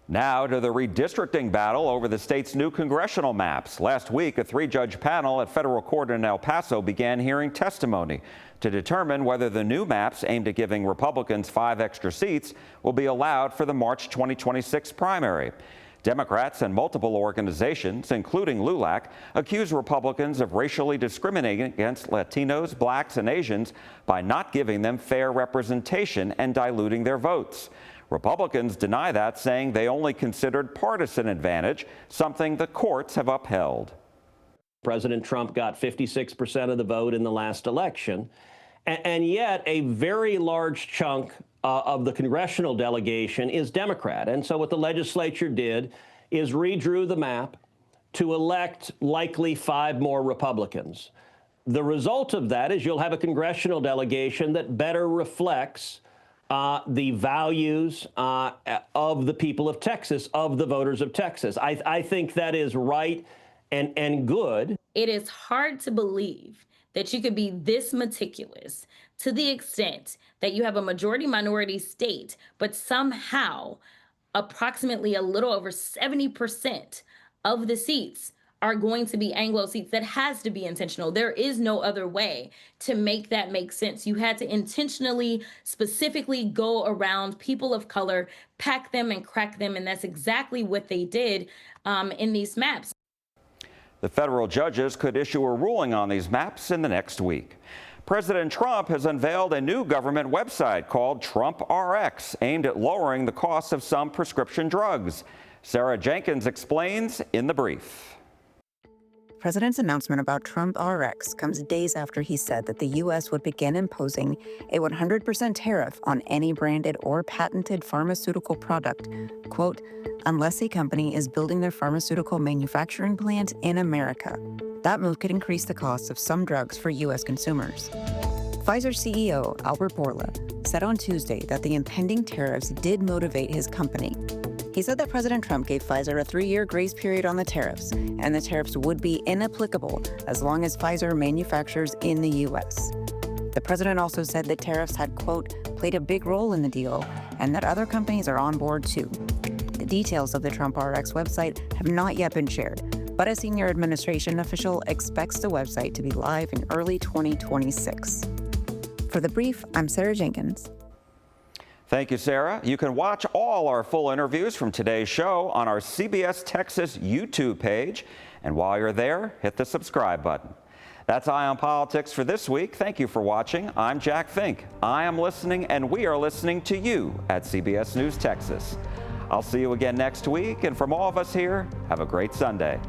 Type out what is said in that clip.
Now to the redistricting battle over the state's new congressional maps. Last week, a three-judge panel at federal court in El Paso began hearing testimony to determine whether the new maps aimed at giving Republicans 5 extra seats will be allowed for the March 2026 primary. Democrats and multiple organizations, including LULAC, accuse Republicans of racially discriminating against Latinos, blacks, and Asians by not giving them fair representation and diluting their votes. Republicans deny that, saying they only considered partisan advantage, something the courts have upheld. President Trump got 56% of the vote in the last election, and yet a very large chunk of the congressional delegation is Democrat. And so what the legislature did is redrew the map to elect likely 5 more Republicans. The result of that is you'll have a congressional delegation that better reflects the values of the people of Texas, of the voters of Texas. I think that is right and good. It is hard to believe that you could be this meticulous to the extent that you have a majority minority state, but somehow approximately a little over 70% of the seats are going to be Anglo seats. That has to be intentional. There is no other way to make that make sense. You had to intentionally, specifically go around people of color, pack them and crack them, and that's exactly what they did in these maps. The federal judges could issue a ruling on these maps in the next week. President Trump has unveiled a new government website called Trump RX, aimed at lowering the cost of some prescription drugs. Sarah Jenkins explains in the brief. The president's announcement about Trump RX comes days after he said that the U.S. would begin imposing a 100% tariff on any branded or patented pharmaceutical product, quote, unless a company is building their pharmaceutical manufacturing plant in America. That move could increase the cost of some drugs for U.S. consumers. Pfizer CEO Albert Bourla said on Tuesday that the impending tariffs did motivate his company. He said that President Trump gave Pfizer a 3-year grace period on the tariffs, and the tariffs would be inapplicable as long as Pfizer manufactures in the U.S. The president also said that tariffs had, quote, played a big role in the deal, and that other companies are on board too. The details of the Trump RX website have not yet been shared, but a senior administration official expects the website to be live in early 2026. For The Brief, I'm Sarah Jenkins. Thank you, Sarah. You can watch all our full interviews from today's show on our CBS Texas YouTube page. And while you're there, hit the subscribe button. That's Eye on Politics for this week. Thank you for watching. I'm Jack Fink. I am listening, and we are listening to you at CBS News Texas. I'll see you again next week. And from all of us here, have a great Sunday.